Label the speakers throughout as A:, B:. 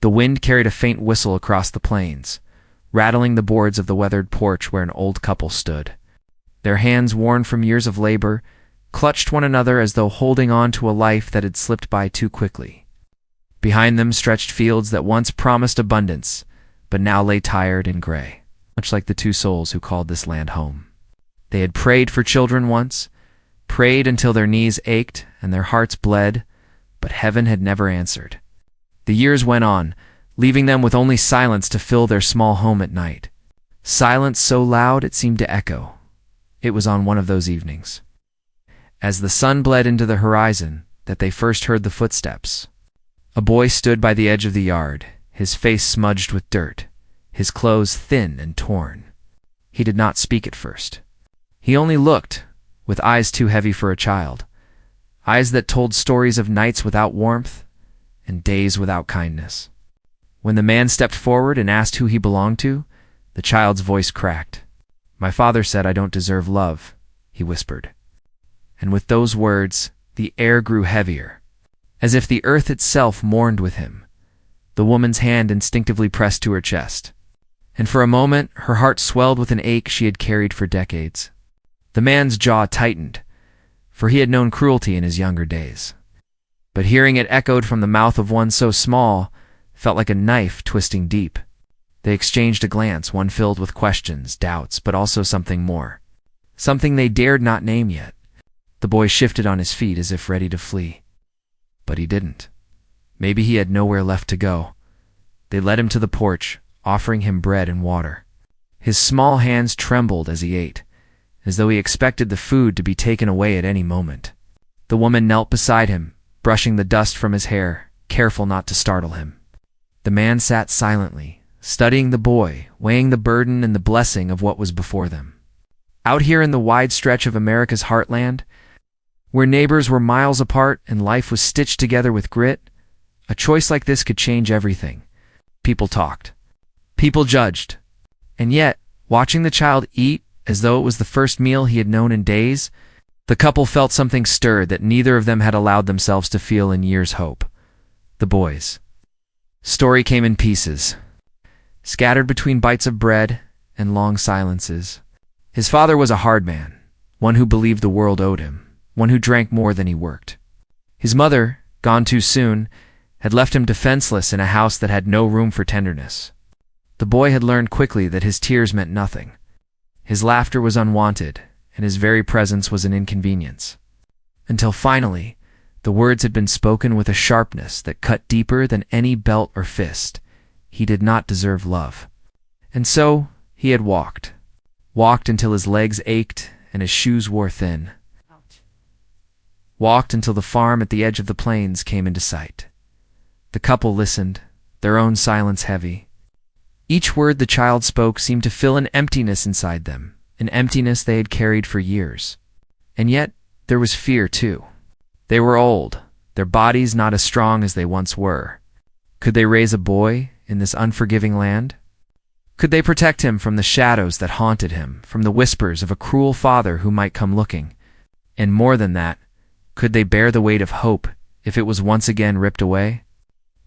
A: The wind carried a faint whistle across the plains, rattling the boards of the weathered porch where an old couple stood. Their hands, worn from years of labor, clutched one another as though holding on to a life that had slipped by too quickly. Behind them stretched fields that once promised abundance, but now lay tired and gray, much like the two souls who called this land home. They had prayed for children once, prayed until their knees ached and their hearts bled, but heaven had never answered. The years went on, leaving them with only silence to fill their small home at night. Silence so loud it seemed to echo. It was on one of those evenings, as the sun bled into the horizon, that they first heard the footsteps. A boy stood by the edge of the yard, his face smudged with dirt, his clothes thin and torn. He did not speak at first. He only looked, with eyes too heavy for a child, eyes that told stories of nights without warmth and days without kindness. When the man stepped forward and asked who he belonged to, the child's voice cracked. "My father said I don't deserve love," he whispered. And with those words, the air grew heavier, as if the earth itself mourned with him. The woman's hand instinctively pressed to her chest, and for a moment her heart swelled with an ache she had carried for decades. The man's jaw tightened, for he had known cruelty in his younger days. But hearing it echoed from the mouth of one so small felt like a knife twisting deep. They exchanged a glance, one filled with questions, doubts, but also something more. Something they dared not name yet. The boy shifted on his feet as if ready to flee. But he didn't. Maybe he had nowhere left to go. They led him to the porch, offering him bread and water. His small hands trembled as he ate, as though he expected the food to be taken away at any moment. The woman knelt beside him, brushing the dust from his hair, careful not to startle him. The man sat silently, studying the boy, weighing the burden and the blessing of what was before them. Out here in the wide stretch of America's heartland, where neighbors were miles apart and life was stitched together with grit, a choice like this could change everything. People talked. People judged. And yet, watching the child eat as though it was the first meal he had known in days, the couple felt something stirred that neither of them had allowed themselves to feel in years' hope. The boy's story came in pieces, scattered between bites of bread and long silences. His father was a hard man, one who believed the world owed him, one who drank more than he worked. His mother, gone too soon, had left him defenseless in a house that had no room for tenderness. The boy had learned quickly that his tears meant nothing. His laughter was unwanted, and his very presence was an inconvenience. Until finally, the words had been spoken with a sharpness that cut deeper than any belt or fist. He did not deserve love. And so he had walked until his legs ached and his shoes wore thin. Walked until the farm at the edge of the plains came into sight. The couple listened, their own silence heavy. Each word the child spoke seemed to fill an emptiness inside them, an emptiness they had carried for years. And yet there was fear too. They were old, their bodies not as strong as they once were. Could they raise a boy in this unforgiving land? Could they protect him from the shadows that haunted him, from the whispers of a cruel father who might come looking? And more than that, could they bear the weight of hope if it was once again ripped away?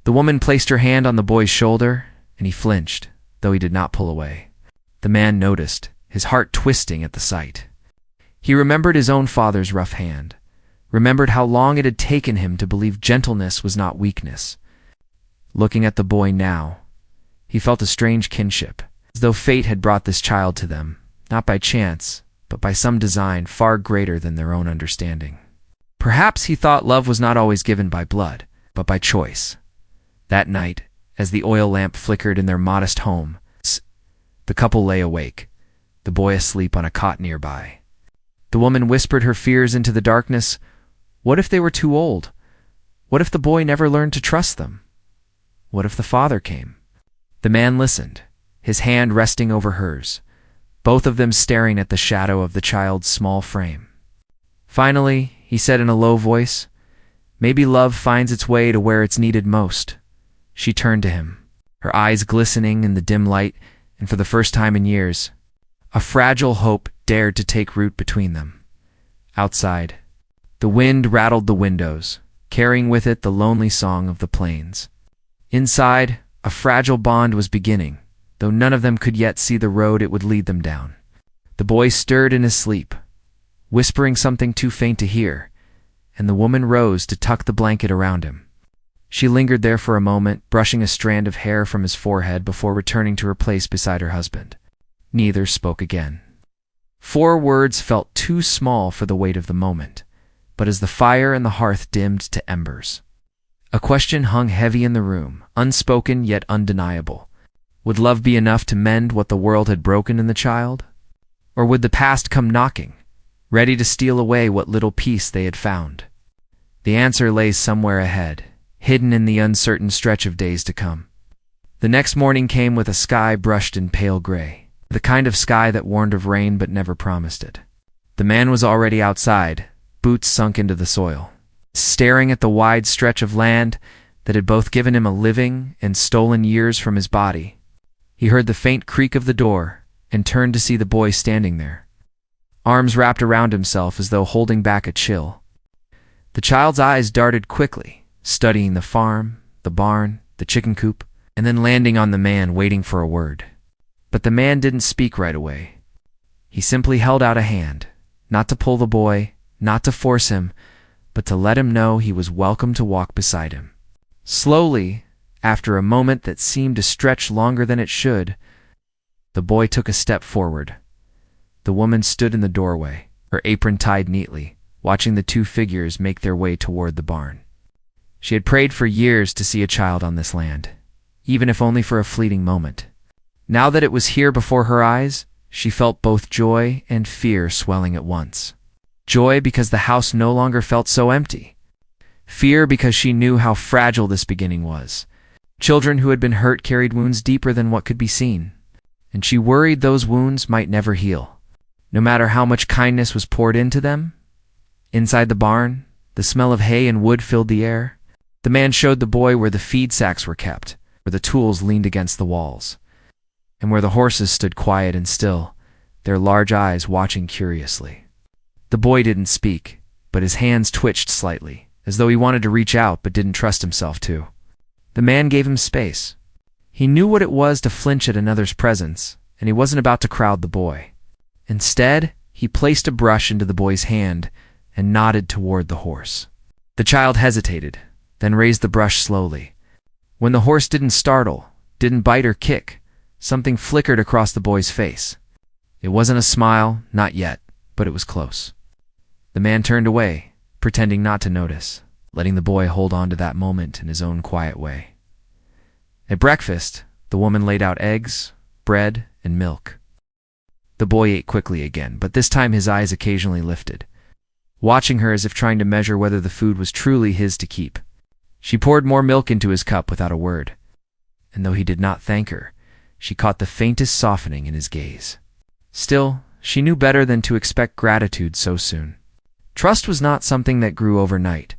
A: The woman placed her hand on the boy's shoulder, and he flinched, though he did not pull away. The man noticed, his heart twisting at the sight. He remembered his own father's rough hand, remembered how long it had taken him to believe gentleness was not weakness. Looking at the boy now, he felt a strange kinship, as though fate had brought this child to them, not by chance, but by some design far greater than their own understanding. Perhaps he thought love was not always given by blood, but by choice. That night, as the oil lamp flickered in their modest home, the couple lay awake, the boy asleep on a cot nearby. The woman whispered her fears into the darkness. What if they were too old? What if the boy never learned to trust them? What if the father came? The man listened, his hand resting over hers, both of them staring at the shadow of the child's small frame. Finally, he said in a low voice, "Maybe love finds its way to where it's needed most." She turned to him, her eyes glistening in the dim light, and for the first time in years, a fragile hope dared to take root between them. Outside, the wind rattled the windows, carrying with it the lonely song of the plains. Inside, a fragile bond was beginning, though none of them could yet see the road it would lead them down. The boy stirred in his sleep, whispering something too faint to hear, and the woman rose to tuck the blanket around him. She lingered there for a moment, brushing a strand of hair from his forehead before returning to her place beside her husband. Neither spoke again. 4 words felt too small for the weight of the moment, but as the fire in the hearth dimmed to embers, a question hung heavy in the room, unspoken yet undeniable. Would love be enough to mend what the world had broken in the child? Or would the past come knocking, ready to steal away what little peace they had found? The answer lay somewhere ahead, hidden in the uncertain stretch of days to come. The next morning came with a sky brushed in pale gray, the kind of sky that warned of rain but never promised it. The man was already outside, boots sunk into the soil, staring at the wide stretch of land that had both given him a living and stolen years from his body. He heard the faint creak of the door and turned to see the boy standing there, arms wrapped around himself as though holding back a chill. The child's eyes darted quickly, studying the farm, the barn, the chicken coop, and then landing on the man waiting for a word. But the man didn't speak right away. He simply held out a hand, not to pull the boy, not to force him, but to let him know he was welcome to walk beside him. Slowly, after a moment that seemed to stretch longer than it should, the boy took a step forward. The woman stood in the doorway, her apron tied neatly, watching the 2 figures make their way toward the barn. She had prayed for years to see a child on this land, even if only for a fleeting moment. Now that it was here before her eyes, she felt both joy and fear swelling at once. Joy because the house no longer felt so empty. Fear because she knew how fragile this beginning was. Children who had been hurt carried wounds deeper than what could be seen, and she worried those wounds might never heal, no matter how much kindness was poured into them. Inside the barn, the smell of hay and wood filled the air. The man showed the boy where the feed sacks were kept, where the tools leaned against the walls, and where the horses stood quiet and still, their large eyes watching curiously. The boy didn't speak, but his hands twitched slightly, as though he wanted to reach out but didn't trust himself to. The man gave him space. He knew what it was to flinch at another's presence, and he wasn't about to crowd the boy. Instead, he placed a brush into the boy's hand and nodded toward the horse. The child hesitated, then raised the brush slowly. When the horse didn't startle, didn't bite or kick, something flickered across the boy's face. It wasn't a smile, not yet, but it was close. The man turned away, pretending not to notice, letting the boy hold on to that moment in his own quiet way. At breakfast, the woman laid out eggs, bread, and milk. The boy ate quickly again, but this time his eyes occasionally lifted, watching her as if trying to measure whether the food was truly his to keep. She poured more milk into his cup without a word, and though he did not thank her, she caught the faintest softening in his gaze. Still, she knew better than to expect gratitude so soon. Trust was not something that grew overnight.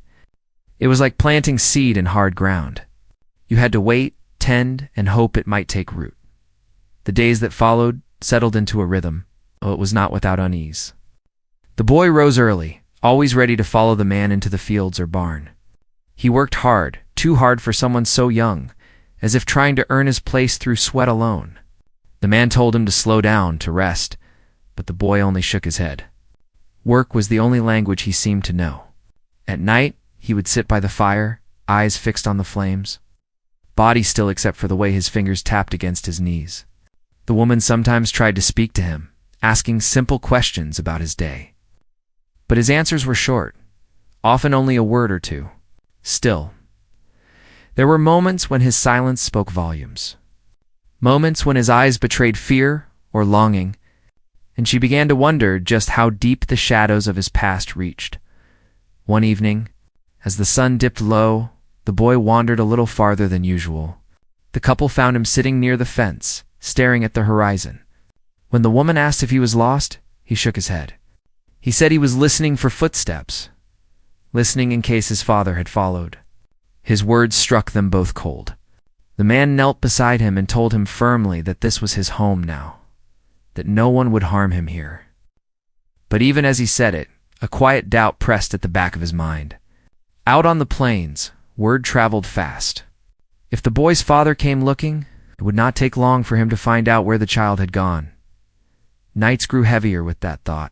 A: It was like planting seed in hard ground. You had to wait, tend, and hope it might take root. The days that followed settled into a rhythm, though it was not without unease. The boy rose early, always ready to follow the man into the fields or barn. He worked hard, too hard for someone so young, as if trying to earn his place through sweat alone. The man told him to slow down, to rest, but the boy only shook his head. Work was the only language he seemed to know. At night, he would sit by the fire, eyes fixed on the flames, body still except for the way his fingers tapped against his knees. The woman sometimes tried to speak to him, asking simple questions about his day. But his answers were short, often only a word or two. Still, there were moments when his silence spoke volumes. Moments when his eyes betrayed fear or longing, and she began to wonder just how deep the shadows of his past reached. One evening, as the sun dipped low, the boy wandered a little farther than usual. The couple found him sitting near the fence, staring at the horizon. When the woman asked if he was lost, he shook his head. He said he was listening for footsteps, listening in case his father had followed. His words struck them both cold. The man knelt beside him and told him firmly that this was his home now, that no one would harm him here. But even as he said it, a quiet doubt pressed at the back of his mind. Out on the plains, word traveled fast. If the boy's father came looking, it would not take long for him to find out where the child had gone. Nights grew heavier with that thought.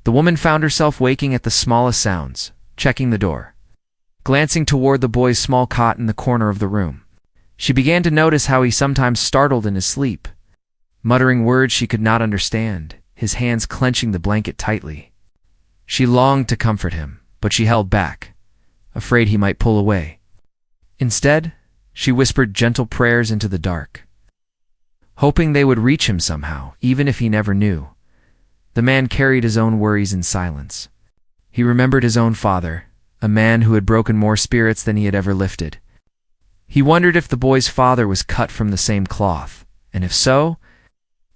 A: The woman found herself waking at the smallest sounds, checking the door, glancing toward the boy's small cot in the corner of the room. She began to notice how he sometimes startled in his sleep, muttering words she could not understand, his hands clenching the blanket tightly. She longed to comfort him, but she held back, afraid he might pull away. Instead, she whispered gentle prayers into the dark, hoping they would reach him somehow, even if he never knew. The man carried his own worries in silence. He remembered his own father, a man who had broken more spirits than he had ever lifted. He wondered if the boy's father was cut from the same cloth, and if so,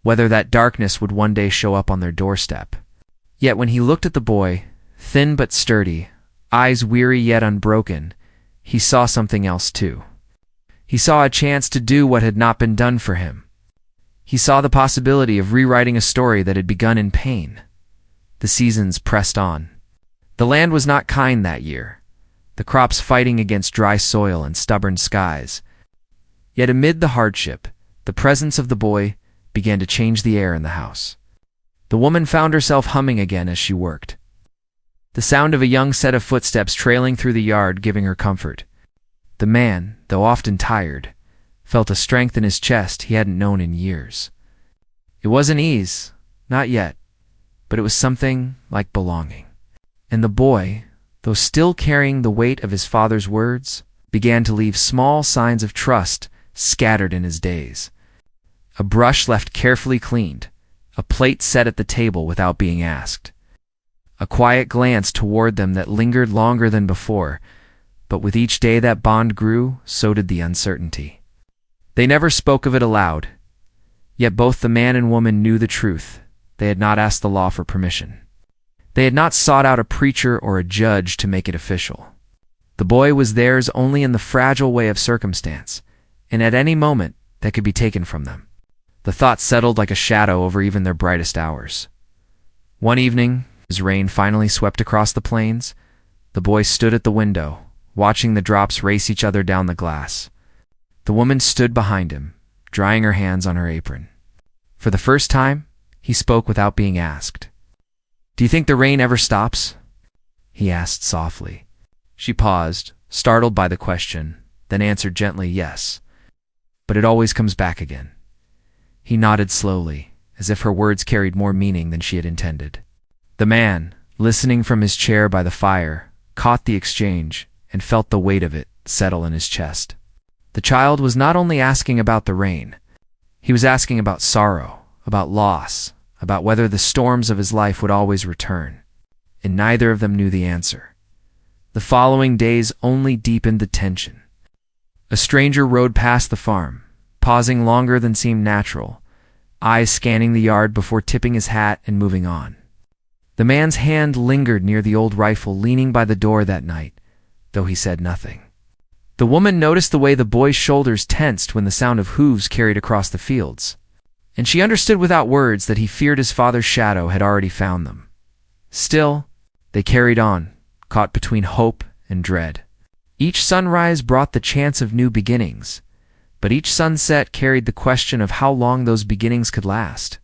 A: whether that darkness would one day show up on their doorstep. Yet when he looked at the boy, thin but sturdy, eyes weary yet unbroken, he saw something else too. He saw a chance to do what had not been done for him. He saw the possibility of rewriting a story that had begun in pain. The seasons pressed on. The land was not kind that year, the crops fighting against dry soil and stubborn skies. Yet amid the hardship, the presence of the boy began to change the air in the house. The woman found herself humming again as she worked, the sound of a young set of footsteps trailing through the yard giving her comfort. The man, though often tired, felt a strength in his chest he hadn't known in years. It wasn't ease, not yet, but it was something like belonging. And the boy, though still carrying the weight of his father's words, began to leave small signs of trust scattered in his days. A brush left carefully cleaned, a plate set at the table without being asked, a quiet glance toward them that lingered longer than before, but with each day that bond grew, so did the uncertainty. They never spoke of it aloud, yet both the man and woman knew the truth. They had not asked the law for permission. They had not sought out a preacher or a judge to make it official. The boy was theirs only in the fragile way of circumstance, and at any moment that could be taken from them. The thought settled like a shadow over even their brightest hours. One evening, as rain finally swept across the plains, the boy stood at the window, watching the drops race each other down the glass. The woman stood behind him, drying her hands on her apron. For the first time, he spoke without being asked. "Do you think the rain ever stops?" he asked softly. She paused, startled by the question, then answered gently, "Yes, but it always comes back again." He nodded slowly, as if her words carried more meaning than she had intended. The man, listening from his chair by the fire, caught the exchange and felt the weight of it settle in his chest. The child was not only asking about the rain, he was asking about sorrow, about loss, about whether the storms of his life would always return, and neither of them knew the answer. The following days only deepened the tension. A stranger rode past the farm, pausing longer than seemed natural, eyes scanning the yard before tipping his hat and moving on. The man's hand lingered near the old rifle leaning by the door that night, though he said nothing. The woman noticed the way the boy's shoulders tensed when the sound of hooves carried across the fields, and she understood without words that he feared his father's shadow had already found them. Still, they carried on, caught between hope and dread. Each sunrise brought the chance of new beginnings, but each sunset carried the question of how long those beginnings could last.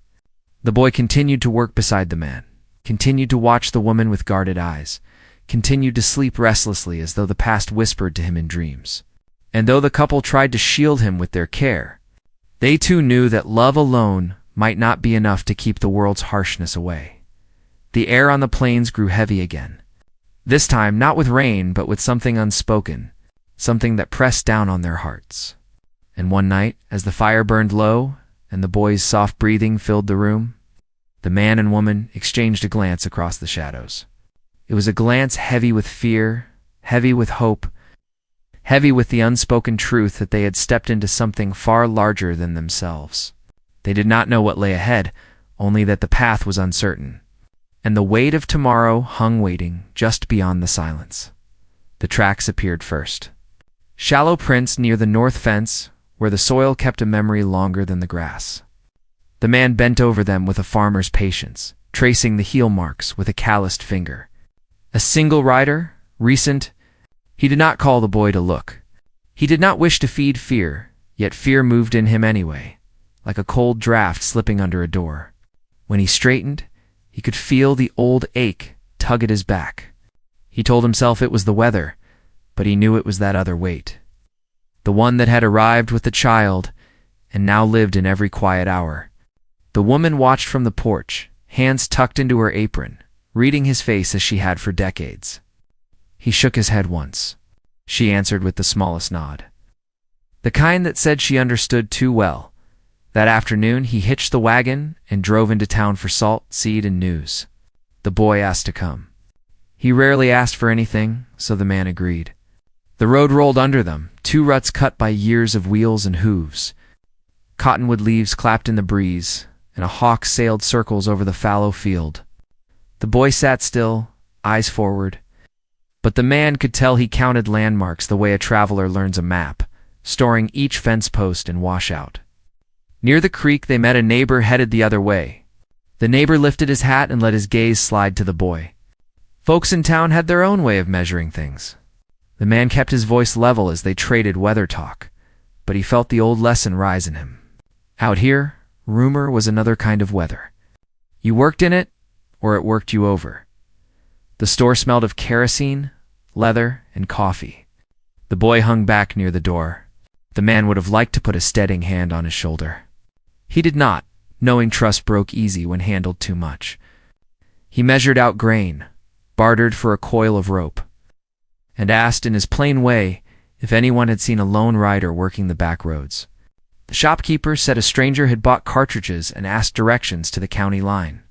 A: The boy continued to work beside the man, continued to watch the woman with guarded eyes, continued to sleep restlessly as though the past whispered to him in dreams. And though the couple tried to shield him with their care, they too knew that love alone might not be enough to keep the world's harshness away. The air on the plains grew heavy again. This time not with rain, but with something unspoken, something that pressed down on their hearts. And one night, as the fire burned low and the boy's soft breathing filled the room, the man and woman exchanged a glance across the shadows. It was a glance heavy with fear, heavy with hope, heavy with the unspoken truth that they had stepped into something far larger than themselves. They did not know what lay ahead, only that the path was uncertain, and the weight of tomorrow hung waiting just beyond the silence. The tracks appeared first. Shallow prints near the north fence, where the soil kept a memory longer than the grass. The man bent over them with a farmer's patience, tracing the heel marks with a calloused finger. A single rider, recent. He did not call the boy to look. He did not wish to feed fear, yet fear moved in him anyway, like a cold draft slipping under a door. When he straightened, he could feel the old ache tug at his back. He told himself it was the weather, but he knew it was that other weight. The one that had arrived with the child and now lived in every quiet hour. The woman watched from the porch, hands tucked into her apron, reading his face as she had for decades. He shook his head once. She answered with the smallest nod. The kind that said she understood too well. That afternoon he hitched the wagon and drove into town for salt, seed, and news. The boy asked to come. He rarely asked for anything, so the man agreed. The road rolled under them, 2 ruts cut by years of wheels and hooves. Cottonwood leaves clapped in the breeze, and a hawk sailed circles over the fallow field. The boy sat still, eyes forward. But the man could tell he counted landmarks the way a traveler learns a map, storing each fence post and washout. Near the creek they met a neighbor headed the other way. The neighbor lifted his hat and let his gaze slide to the boy. Folks in town had their own way of measuring things. The man kept his voice level as they traded weather talk, but he felt the old lesson rise in him. Out here, rumor was another kind of weather. You worked in it, or it worked you over. The store smelled of kerosene, leather, and coffee. The boy hung back near the door. The man would have liked to put a steadying hand on his shoulder. He did not, knowing trust broke easy when handled too much. He measured out grain, bartered for a coil of rope, and asked in his plain way if anyone had seen a lone rider working the back roads. The shopkeeper said a stranger had bought cartridges and asked directions to the county line.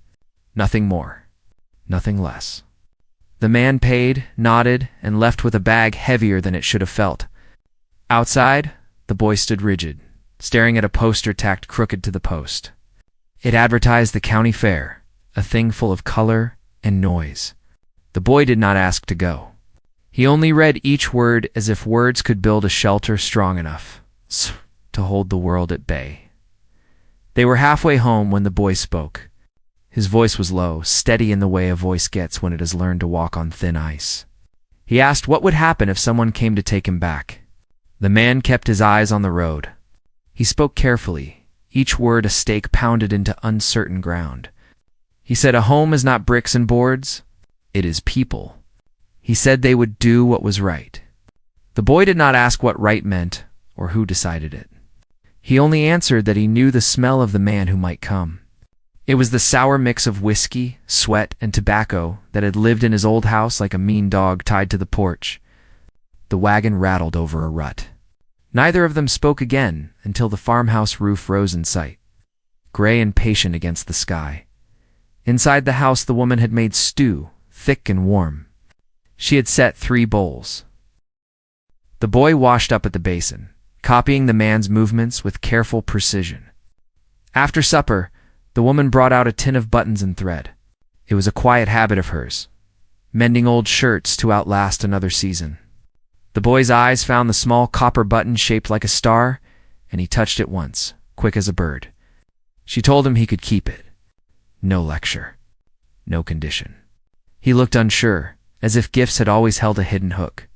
A: Nothing more, nothing less. The man paid, nodded, and left with a bag heavier than it should have felt. Outside, the boy stood rigid, staring at a poster tacked crooked to the post. It advertised the county fair, a thing full of color and noise. The boy did not ask to go. He only read each word as if words could build a shelter strong enough to hold the world at bay. They were halfway home when the boy spoke. His voice was low, steady in the way a voice gets when it has learned to walk on thin ice. He asked what would happen if someone came to take him back. The man kept his eyes on the road. He spoke carefully, each word a stake pounded into uncertain ground. He said a home is not bricks and boards, it is people. He said they would do what was right. The boy did not ask what right meant or who decided it. He only answered that he knew the smell of the man who might come. It was the sour mix of whiskey, sweat, and tobacco that had lived in his old house like a mean dog tied to the porch. The wagon rattled over a rut. Neither of them spoke again until the farmhouse roof rose in sight, gray and patient against the sky. Inside the house the woman had made stew, thick and warm. She had set 3 bowls. The boy washed up at the basin, copying the man's movements with careful precision. After supper, the woman brought out a tin of buttons and thread. It was a quiet habit of hers, mending old shirts to outlast another season. The boy's eyes found the small copper button shaped like a star, and he touched it once, quick as a bird. She told him he could keep it. No lecture. No condition. He looked unsure, as if gifts had always held a hidden hook.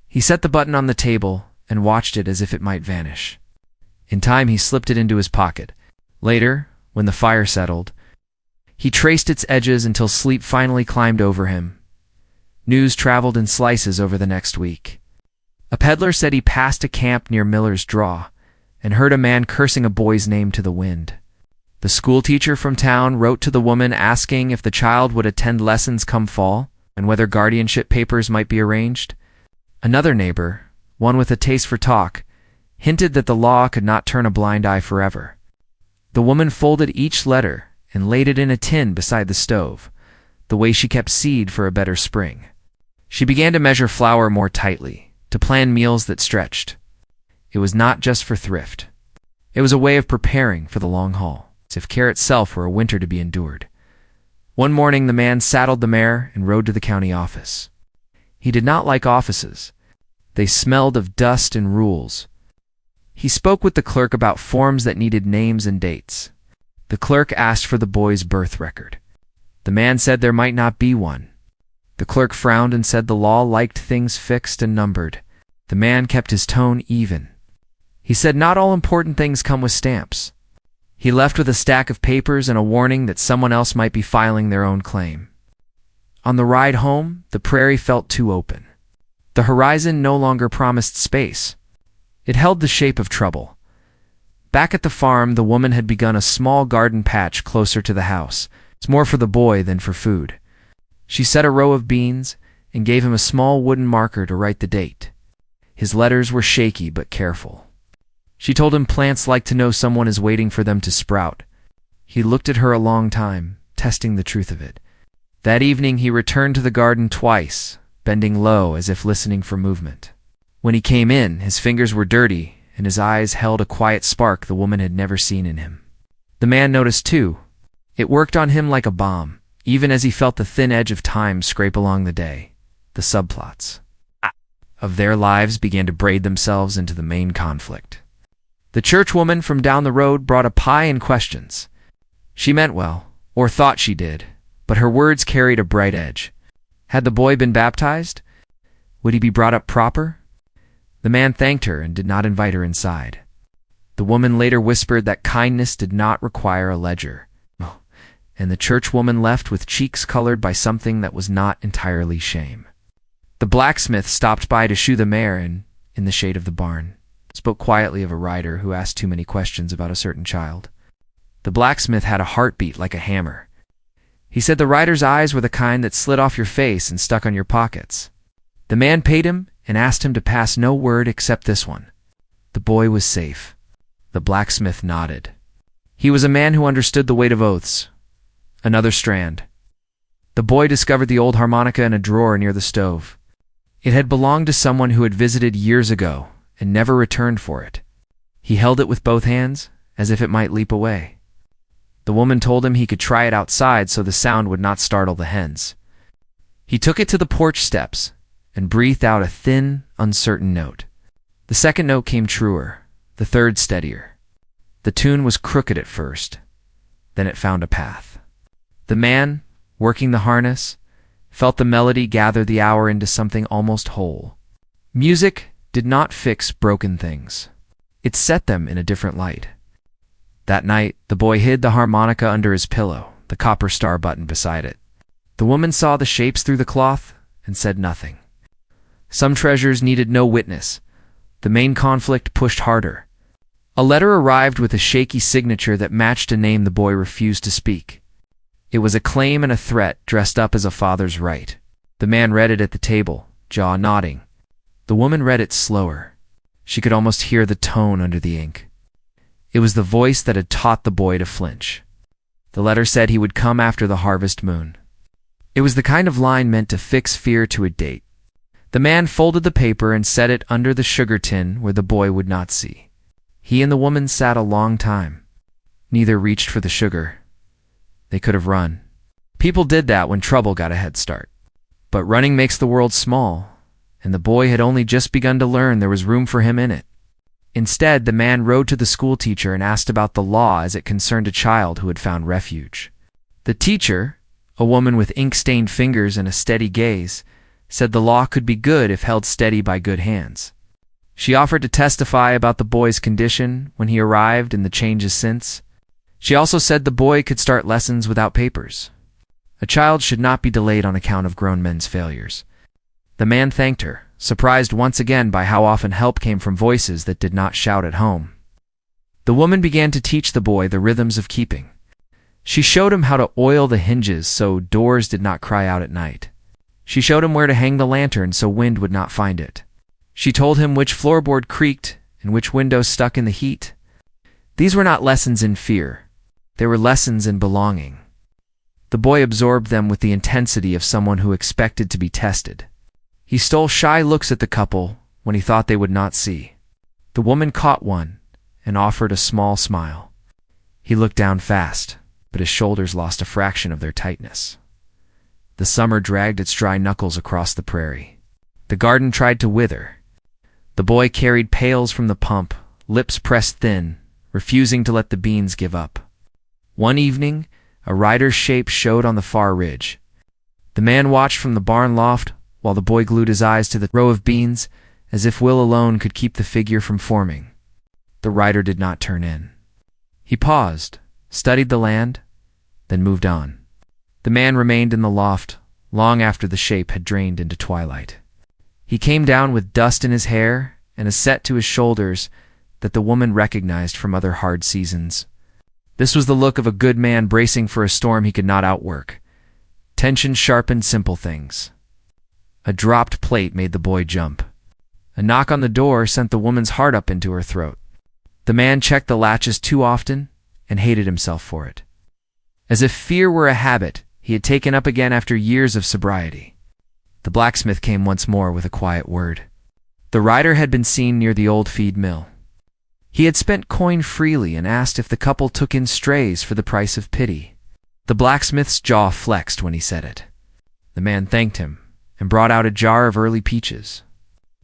A: He set the button on the table and watched it as if it might vanish. In time he slipped it into his pocket. Later, when the fire settled, he traced its edges until sleep finally climbed over him. News traveled in slices over the next week. A peddler said he passed a camp near Miller's Draw and heard a man cursing a boy's name to the wind. The schoolteacher from town wrote to the woman asking if the child would attend lessons come fall and whether guardianship papers might be arranged. Another neighbor, one with a taste for talk, hinted that the law could not turn a blind eye forever. The woman folded each letter and laid it in a tin beside the stove, the way she kept seed for a better spring. She began to measure flour more tightly, to plan meals that stretched. It was not just for thrift. It was a way of preparing for the long haul, as if care itself were a winter to be endured. One morning the man saddled the mare and rode to the county office. He did not like offices. They smelled of dust and rules. He spoke with the clerk about forms that needed names and dates. The clerk asked for the boy's birth record. The man said there might not be one. The clerk frowned and said the law liked things fixed and numbered. The man kept his tone even. He said not all important things come with stamps. He left with a stack of papers and a warning that someone else might be filing their own claim. On the ride home, the prairie felt too open. The horizon no longer promised space. It held the shape of trouble. Back at the farm, the woman had begun a small garden patch closer to the house. It's more for the boy than for food. She set a row of beans and gave him a small wooden marker to write the date. His letters were shaky but careful. She told him plants like to know someone is waiting for them to sprout. He looked at her a long time, testing the truth of it. That evening he returned to the garden twice, bending low as if listening for movement. When he came in, his fingers were dirty, and his eyes held a quiet spark the woman had never seen in him. The man noticed too. It worked on him like a bomb, even as he felt the thin edge of time scrape along the day. The subplots of their lives began to braid themselves into the main conflict. The churchwoman from down the road brought a pie and questions. She meant well, or thought she did, but her words carried a bright edge. Had the boy been baptized? Would he be brought up proper? The man thanked her and did not invite her inside. The woman later whispered that kindness did not require a ledger, and the churchwoman left with cheeks colored by something that was not entirely shame. The blacksmith stopped by to shoe the mare and, in the shade of the barn, spoke quietly of a rider who asked too many questions about a certain child. The blacksmith had a heartbeat like a hammer. He said the rider's eyes were the kind that slid off your face and stuck on your pockets. The man paid him and asked him to pass no word except this one. The boy was safe. The blacksmith nodded. He was a man who understood the weight of oaths. Another strand. The boy discovered the old harmonica in a drawer near the stove. It had belonged to someone who had visited years ago and never returned for it. He held it with both hands, as if it might leap away. The woman told him he could try it outside so the sound would not startle the hens. He took it to the porch steps and breathed out a thin, uncertain note. The second note came truer, the third steadier. The tune was crooked at first, then it found a path. The man, working the harness, felt the melody gather the hour into something almost whole. Music did not fix broken things. It set them in a different light. That night, the boy hid the harmonica under his pillow, the copper star button beside it. The woman saw the shapes through the cloth and said nothing. Some treasures needed no witness. The main conflict pushed harder. A letter arrived with a shaky signature that matched a name the boy refused to speak. It was a claim and a threat dressed up as a father's right. The man read it at the table, jaw nodding. The woman read it slower. She could almost hear the tone under the ink. It was the voice that had taught the boy to flinch. The letter said he would come after the harvest moon. It was the kind of line meant to fix fear to a date. The man folded the paper and set it under the sugar tin where the boy would not see. He and the woman sat a long time. Neither reached for the sugar. They could have run. People did that when trouble got a head start. But running makes the world small, and the boy had only just begun to learn there was room for him in it. Instead, the man rode to the schoolteacher and asked about the law as it concerned a child who had found refuge. The teacher, a woman with ink-stained fingers and a steady gaze, said the law could be good if held steady by good hands. She offered to testify about the boy's condition when he arrived and the changes since. She also said the boy could start lessons without papers. A child should not be delayed on account of grown men's failures. The man thanked her, surprised once again by how often help came from voices that did not shout at home. The woman began to teach the boy the rhythms of keeping. She showed him how to oil the hinges so doors did not cry out at night. She showed him where to hang the lantern so wind would not find it. She told him which floorboard creaked and which window stuck in the heat. These were not lessons in fear. They were lessons in belonging. The boy absorbed them with the intensity of someone who expected to be tested. He stole shy looks at the couple when he thought they would not see. The woman caught one and offered a small smile. He looked down fast, but his shoulders lost a fraction of their tightness. The summer dragged its dry knuckles across the prairie. The garden tried to wither. The boy carried pails from the pump, lips pressed thin, refusing to let the beans give up. One evening, a rider's shape showed on the far ridge. The man watched from the barn loft while the boy glued his eyes to the row of beans as if will alone could keep the figure from forming. The rider did not turn in. He paused, studied the land, then moved on. The man remained in the loft long after the shape had drained into twilight. He came down with dust in his hair and a set to his shoulders that the woman recognized from other hard seasons. This was the look of a good man bracing for a storm he could not outwork. Tension sharpened simple things. A dropped plate made the boy jump. A knock on the door sent the woman's heart up into her throat. The man checked the latches too often and hated himself for it. As if fear were a habit he had taken up again after years of sobriety. The blacksmith came once more with a quiet word. The rider had been seen near the old feed mill. He had spent coin freely and asked if the couple took in strays for the price of pity. The blacksmith's jaw flexed when he said it. The man thanked him and brought out a jar of early peaches.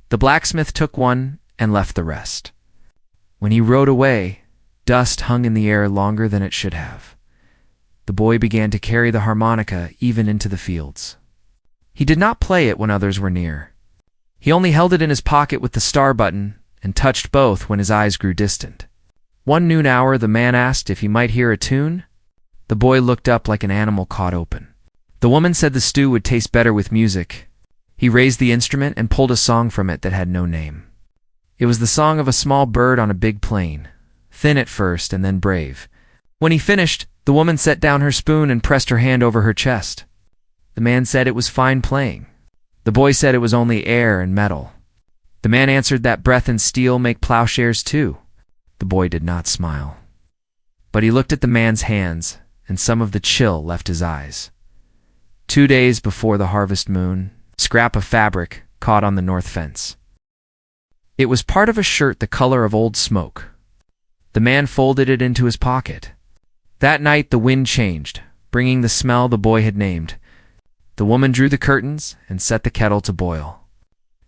A: The blacksmith took one and left the rest. When he rode away, dust hung in the air longer than it should have. The boy began to carry the harmonica even into the fields. He did not play it when others were near. He only held it in his pocket with the star button and touched both when his eyes grew distant. One noon hour the man asked if he might hear a tune. The boy looked up like an animal caught open. The woman said the stew would taste better with music. He raised the instrument and pulled a song from it that had no name. It was the song of a small bird on a big plain, thin at first and then brave. When he finished, the woman set down her spoon and pressed her hand over her chest. The man said it was fine playing. The boy said it was only air and metal. The man answered that breath and steel make plowshares too. The boy did not smile. But he looked at the man's hands, and some of the chill left his eyes. 2 days before the harvest moon, a scrap of fabric caught on the north fence. It was part of a shirt the color of old smoke. The man folded it into his pocket. That night the wind changed, bringing the smell the boy had named. The woman drew the curtains and set the kettle to boil.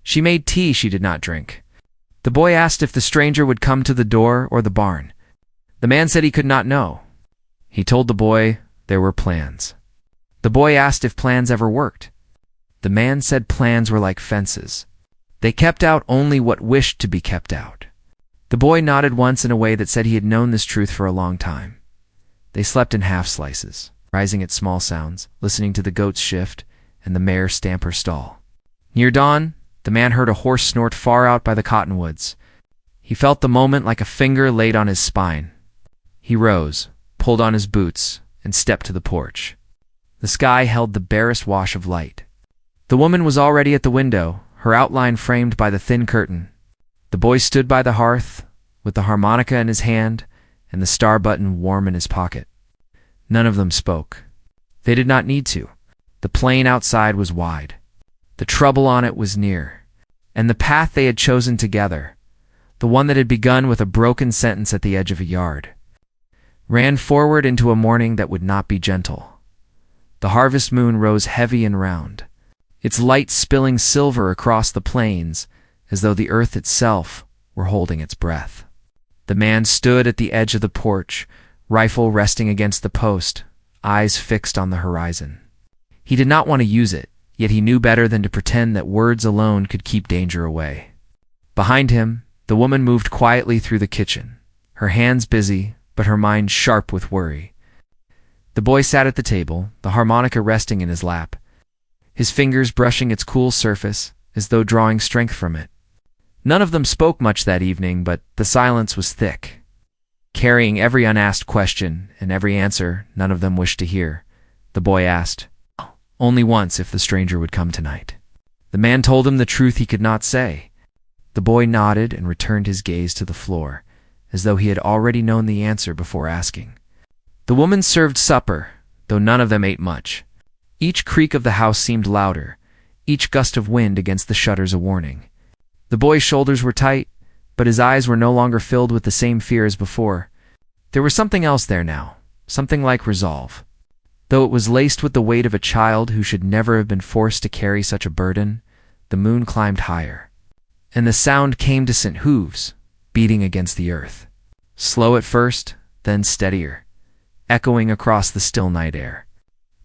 A: She made tea she did not drink. The boy asked if the stranger would come to the door or the barn. The man said he could not know. He told the boy there were plans. The boy asked if plans ever worked. The man said plans were like fences. They kept out only what wished to be kept out. The boy nodded once in a way that said he had known this truth for a long time. They slept in half slices, rising at small sounds, listening to the goats shift and the mare stamp her stall. Near dawn, the man heard a horse snort far out by the cottonwoods. He felt the moment like a finger laid on his spine. He rose, pulled on his boots, and stepped to the porch. The sky held the barest wash of light. The woman was already at the window, her outline framed by the thin curtain. The boy stood by the hearth, with the harmonica in his hand and the star button warm in his pocket. None of them spoke. They did not need to. The plain outside was wide. The trouble on it was near. And the path they had chosen together, the one that had begun with a broken sentence at the edge of a yard, ran forward into a morning that would not be gentle. The harvest moon rose heavy and round, its light spilling silver across the plains as though the earth itself were holding its breath. The man stood at the edge of the porch, rifle resting against the post, eyes fixed on the horizon. He did not want to use it, yet he knew better than to pretend that words alone could keep danger away. Behind him, the woman moved quietly through the kitchen, her hands busy, but her mind sharp with worry. The boy sat at the table, the harmonica resting in his lap, his fingers brushing its cool surface, as though drawing strength from it. None of them spoke much that evening, but the silence was thick. Carrying every unasked question and every answer none of them wished to hear, the boy asked, only once, if the stranger would come tonight. The man told him the truth he could not say. The boy nodded and returned his gaze to the floor, as though he had already known the answer before asking. The woman served supper, though none of them ate much. Each creak of the house seemed louder, each gust of wind against the shutters a warning. The boy's shoulders were tight, but his eyes were no longer filled with the same fear as before. There was something else there now, something like resolve. Though it was laced with the weight of a child who should never have been forced to carry such a burden, the moon climbed higher, and the sound came distant hooves, beating against the earth. Slow at first, then steadier, echoing across the still night air.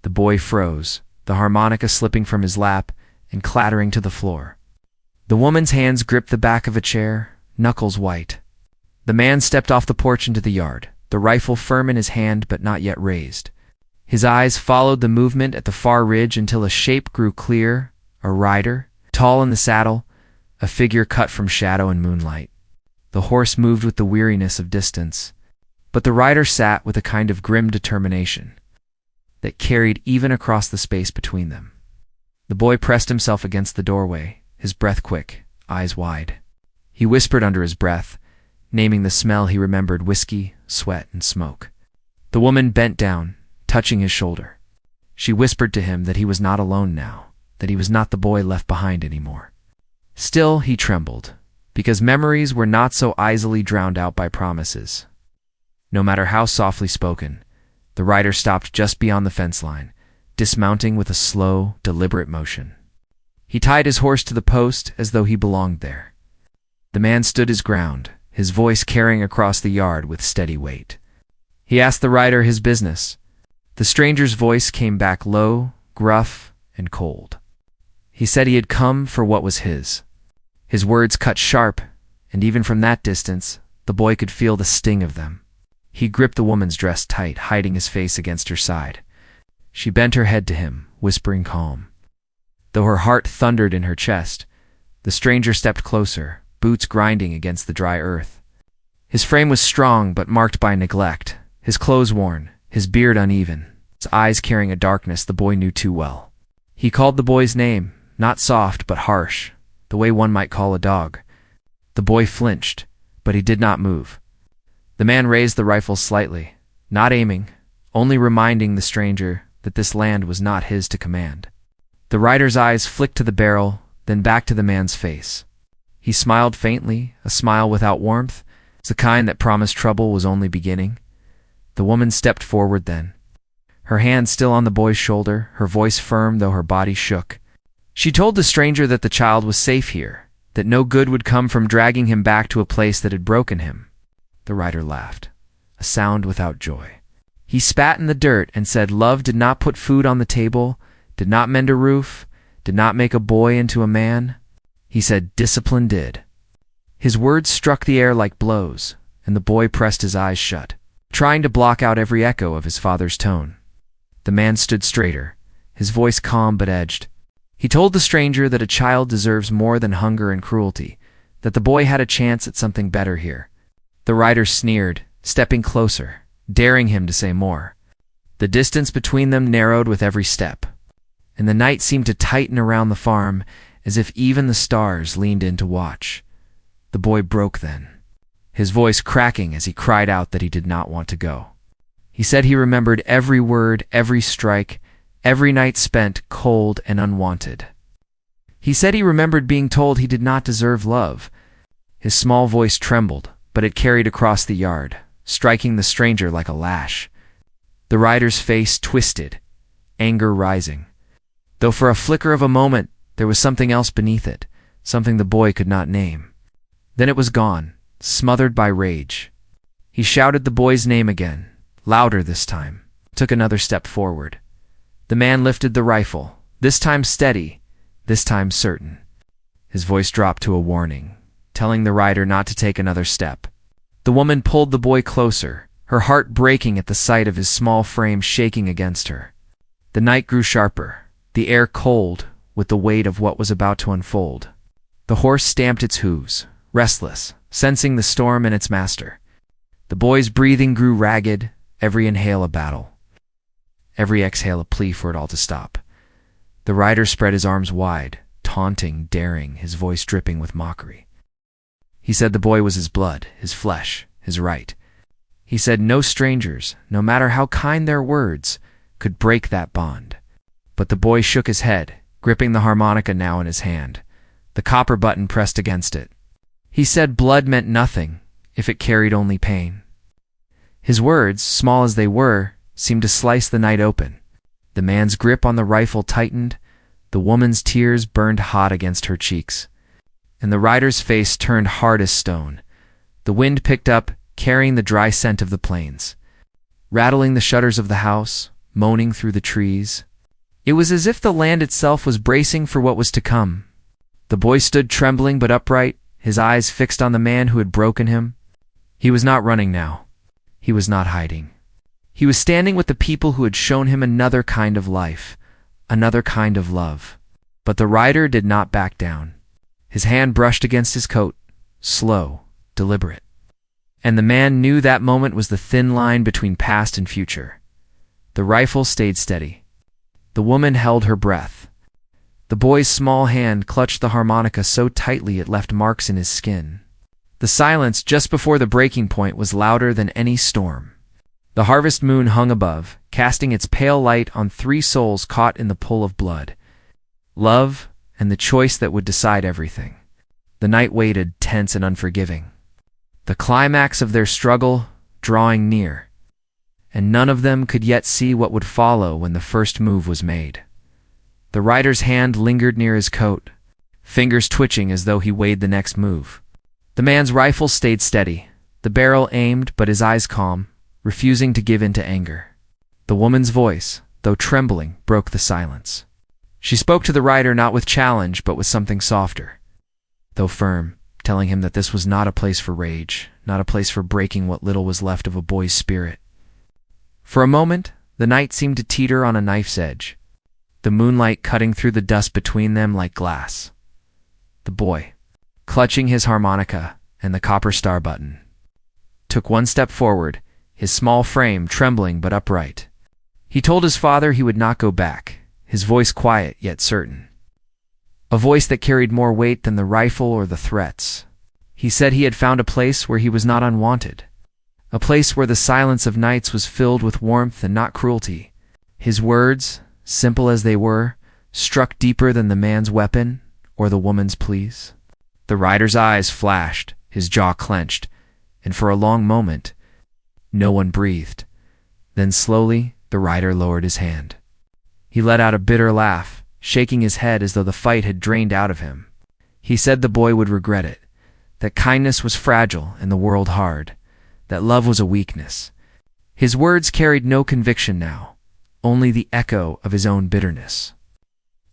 A: The boy froze, the harmonica slipping from his lap and clattering to the floor. The woman's hands gripped the back of a chair, knuckles white. The man stepped off the porch into the yard, the rifle firm in his hand but not yet raised. His eyes followed the movement at the far ridge until a shape grew clear, a rider, tall in the saddle, a figure cut from shadow and moonlight. The horse moved with the weariness of distance, but the rider sat with a kind of grim determination that carried even across the space between them. The boy pressed himself against the doorway, his breath quick, eyes wide. He whispered under his breath, naming the smell he remembered: whiskey, sweat, and smoke. The woman bent down, touching his shoulder. She whispered to him that he was not alone now, that he was not the boy left behind anymore. Still, he trembled, because memories were not so easily drowned out by promises. No matter how softly spoken, the rider stopped just beyond the fence line, dismounting with a slow, deliberate motion. He tied his horse to the post as though he belonged there. The man stood his ground, his voice carrying across the yard with steady weight. He asked the rider his business. The stranger's voice came back low, gruff, and cold. He said he had come for what was his. His words cut sharp, and even from that distance, the boy could feel the sting of them. He gripped the woman's dress tight, hiding his face against her side. She bent her head to him, whispering calm. Though her heart thundered in her chest, the stranger stepped closer, boots grinding against the dry earth. His frame was strong but marked by neglect, his clothes worn, his beard uneven, his eyes carrying a darkness the boy knew too well. He called the boy's name, not soft but harsh, the way one might call a dog. The boy flinched, but he did not move. The man raised the rifle slightly, not aiming, only reminding the stranger that this land was not his to command. The rider's eyes flicked to the barrel, then back to the man's face. He smiled faintly, a smile without warmth, the kind that promised trouble was only beginning. The woman stepped forward then, her hand still on the boy's shoulder, her voice firm though her body shook. She told the stranger that the child was safe here, that no good would come from dragging him back to a place that had broken him. The rider laughed, a sound without joy. He spat in the dirt and said love did not put food on the table, did not mend a roof, did not make a boy into a man. He said discipline did. His words struck the air like blows, and the boy pressed his eyes shut, trying to block out every echo of his father's tone. The man stood straighter, his voice calm but edged. He told the stranger that a child deserves more than hunger and cruelty, that the boy had a chance at something better here. The rider sneered, stepping closer, daring him to say more. The distance between them narrowed with every step, and the night seemed to tighten around the farm as if even the stars leaned in to watch. The boy broke then, his voice cracking as he cried out that he did not want to go. He said he remembered every word, every strike, every night spent cold and unwanted. He said he remembered being told he did not deserve love. His small voice trembled, but it carried across the yard, striking the stranger like a lash. The rider's face twisted, anger rising, though for a flicker of a moment there was something else beneath it, something the boy could not name. Then it was gone, smothered by rage. He shouted the boy's name again, louder this time, took another step forward. The man lifted the rifle, this time steady, this time certain. His voice dropped to a warning, telling the rider not to take another step. The woman pulled the boy closer, her heart breaking at the sight of his small frame shaking against her. The night grew sharper, the air cold with the weight of what was about to unfold. The horse stamped its hooves, restless, sensing the storm and its master. The boy's breathing grew ragged, every inhale a battle, every exhale a plea for it all to stop. The rider spread his arms wide, taunting, daring, his voice dripping with mockery. He said the boy was his blood, his flesh, his right. He said no strangers, no matter how kind their words, could break that bond. But the boy shook his head, gripping the harmonica now in his hand, the copper button pressed against it. He said blood meant nothing if it carried only pain. His words, small as they were, seemed to slice the night open. The man's grip on the rifle tightened, the woman's tears burned hot against her cheeks, and the rider's face turned hard as stone. The wind picked up, carrying the dry scent of the plains, rattling the shutters of the house, moaning through the trees. It was as if the land itself was bracing for what was to come. The boy stood trembling but upright, his eyes fixed on the man who had broken him. He was not running now. He was not hiding. He was standing with the people who had shown him another kind of life, another kind of love. But the rider did not back down. His hand brushed against his coat, slow, deliberate. And the man knew that moment was the thin line between past and future. The rifle stayed steady. The woman held her breath. The boy's small hand clutched the harmonica so tightly it left marks in his skin. The silence just before the breaking point was louder than any storm. The harvest moon hung above, casting its pale light on three souls caught in the pull of blood. Love and the choice that would decide everything. The night waited, tense and unforgiving. The climax of their struggle drawing near. And none of them could yet see what would follow when the first move was made. The rider's hand lingered near his coat, fingers twitching as though he weighed the next move. The man's rifle stayed steady, the barrel aimed but his eyes calm, refusing to give in to anger. The woman's voice, though trembling, broke the silence. She spoke to the rider not with challenge but with something softer, though firm, telling him that this was not a place for rage, not a place for breaking what little was left of a boy's spirit. For a moment, the night seemed to teeter on a knife's edge, the moonlight cutting through the dust between them like glass. The boy, clutching his harmonica and the copper star button, took one step forward, his small frame trembling but upright. He told his father he would not go back, his voice quiet yet certain. A voice that carried more weight than the rifle or the threats. He said he had found a place where he was not unwanted, a place where the silence of nights was filled with warmth and not cruelty. His words, simple as they were, struck deeper than the man's weapon or the woman's pleas. The rider's eyes flashed, his jaw clenched, and for a long moment, no one breathed. Then slowly, the rider lowered his hand. He let out a bitter laugh, shaking his head as though the fight had drained out of him. He said the boy would regret it, that kindness was fragile and the world hard, that love was a weakness. His words carried no conviction now, only the echo of his own bitterness.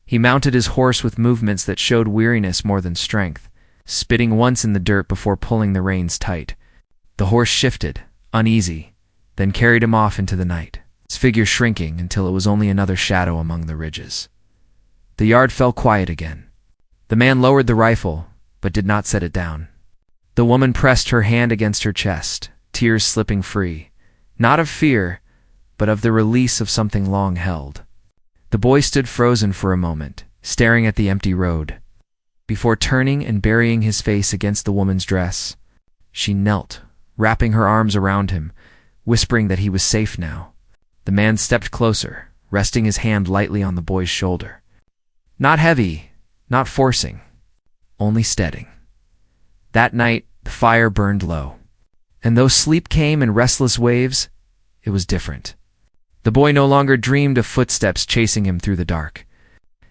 A: He mounted his horse with movements that showed weariness more than strength, spitting once in the dirt before pulling the reins tight. The horse shifted, uneasy, then carried him off into the night, his figure shrinking until it was only another shadow among the ridges. The yard fell quiet again. The man lowered the rifle, but did not set it down. The woman pressed her hand against her chest, tears slipping free, not of fear, but of the release of something long held. The boy stood frozen for a moment, staring at the empty road. Before turning and burying his face against the woman's dress, she knelt, wrapping her arms around him, whispering that he was safe now. The man stepped closer, resting his hand lightly on the boy's shoulder. Not heavy, not forcing, only steadying. That night, the fire burned low. And though sleep came in restless waves, it was different. The boy no longer dreamed of footsteps chasing him through the dark.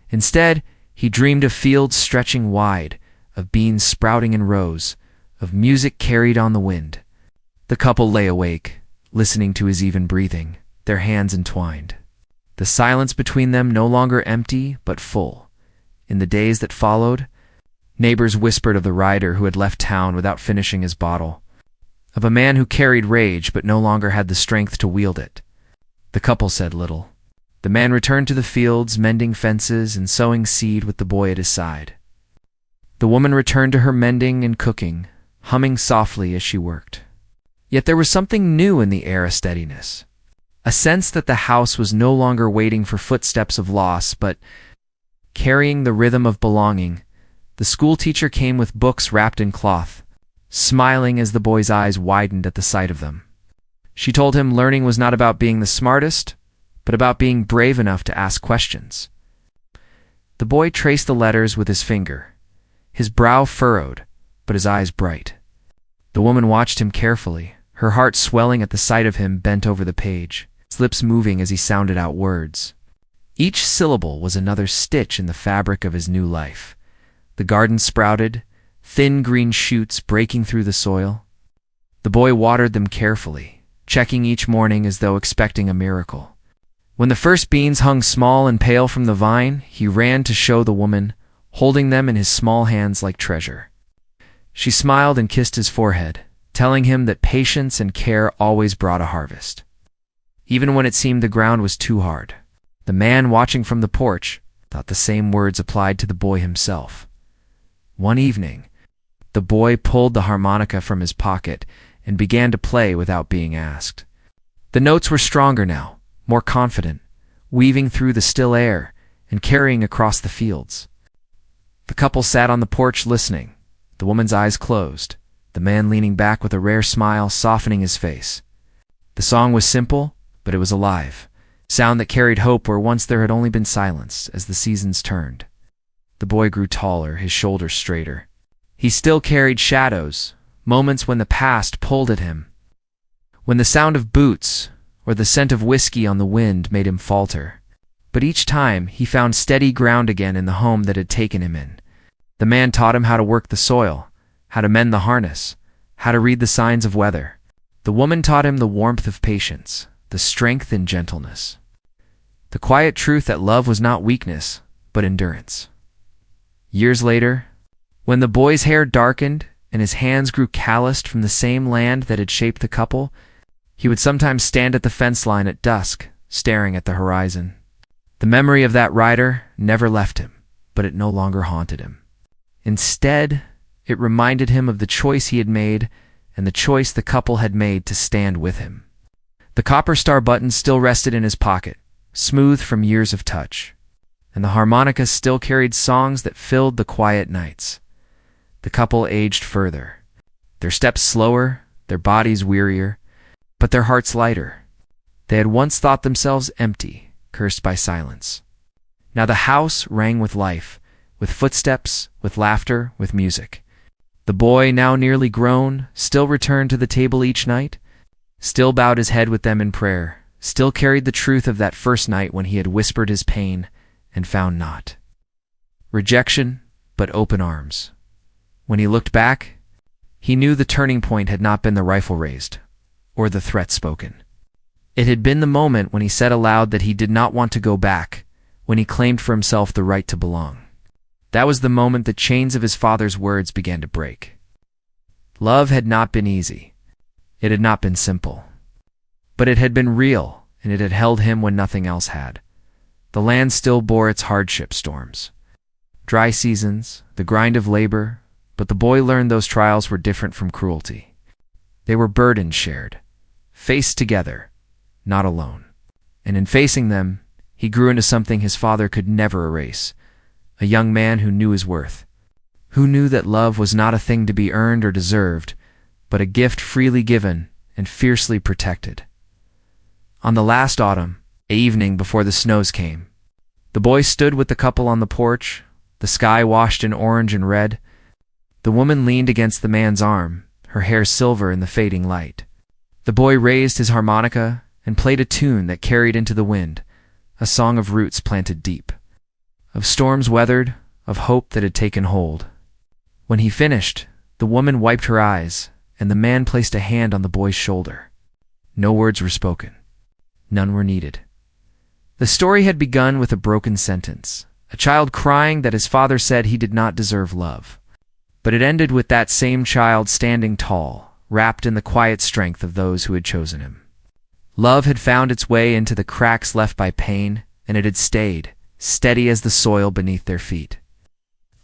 A: Instead, he dreamed of fields stretching wide, of beans sprouting in rows, of music carried on the wind. The couple lay awake, listening to his even breathing, their hands entwined. The silence between them no longer empty, but full. In the days that followed, neighbors whispered of the rider who had left town without finishing his bottle, of a man who carried rage but no longer had the strength to wield it. The couple said little. The man returned to the fields, mending fences and sowing seed with the boy at his side. The woman returned to her mending and cooking, humming softly as she worked. Yet there was something new in the air, a steadiness, a sense that the house was no longer waiting for footsteps of loss, but carrying the rhythm of belonging. The schoolteacher came with books wrapped in cloth, smiling as the boy's eyes widened at the sight of them. She told him learning was not about being the smartest, but about being brave enough to ask questions. The boy traced the letters with his finger, his brow furrowed, but his eyes bright. The woman watched him carefully, her heart swelling at the sight of him bent over the page, his lips moving as he sounded out words. Each syllable was another stitch in the fabric of his new life. The garden sprouted, thin green shoots breaking through the soil. The boy watered them carefully, checking each morning as though expecting a miracle. When the first beans hung small and pale from the vine, he ran to show the woman, holding them in his small hands like treasure. She smiled and kissed his forehead, telling him that patience and care always brought a harvest, even when it seemed the ground was too hard. The man watching from the porch thought the same words applied to the boy himself. One evening, the boy pulled the harmonica from his pocket and began to play without being asked. The notes were stronger now, more confident, weaving through the still air and carrying across the fields. The couple sat on the porch listening, the woman's eyes closed, the man leaning back with a rare smile softening his face. The song was simple, but it was alive, sound that carried hope where once there had only been silence as the seasons turned. The boy grew taller, his shoulders straighter. He still carried shadows, moments when the past pulled at him, when the sound of boots or the scent of whiskey on the wind made him falter. But each time he found steady ground again in the home that had taken him in. The man taught him how to work the soil, how to mend the harness, how to read the signs of weather. The woman taught him the warmth of patience, the strength in gentleness, the quiet truth that love was not weakness, but endurance. Years later, when the boy's hair darkened and his hands grew calloused from the same land that had shaped the couple, he would sometimes stand at the fence line at dusk, staring at the horizon. The memory of that rider never left him, but it no longer haunted him. Instead, it reminded him of the choice he had made and the choice the couple had made to stand with him. The copper star button still rested in his pocket, smooth from years of touch, and the harmonica still carried songs that filled the quiet nights. The couple aged further, their steps slower, their bodies wearier, but their hearts lighter. They had once thought themselves empty, cursed by silence. Now the house rang with life, with footsteps, with laughter, with music. The boy, now nearly grown, still returned to the table each night, still bowed his head with them in prayer, still carried the truth of that first night when he had whispered his pain and found not rejection, but open arms. When he looked back, he knew the turning point had not been the rifle raised, or the threat spoken. It had been the moment when he said aloud that he did not want to go back, when he claimed for himself the right to belong. That was the moment the chains of his father's words began to break. Love had not been easy. It had not been simple. But it had been real, and it had held him when nothing else had. The land still bore its hardship storms, dry seasons, the grind of labor, but the boy learned those trials were different from cruelty. They were burdens shared, faced together, not alone. And in facing them, he grew into something his father could never erase, a young man who knew his worth, who knew that love was not a thing to be earned or deserved, but a gift freely given and fiercely protected. On the last autumn, an evening before the snows came, the boy stood with the couple on the porch, the sky washed in orange and red. The woman leaned against the man's arm, her hair silver in the fading light. The boy raised his harmonica and played a tune that carried into the wind, a song of roots planted deep, of storms weathered, of hope that had taken hold. When he finished, the woman wiped her eyes, and the man placed a hand on the boy's shoulder. No words were spoken. None were needed. The story had begun with a broken sentence, a child crying that his father said he did not deserve love. But it ended with that same child standing tall, wrapped in the quiet strength of those who had chosen him. Love had found its way into the cracks left by pain, and it had stayed, steady as the soil beneath their feet.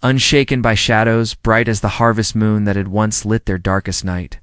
A: Unshaken by shadows, bright as the harvest moon that had once lit their darkest night,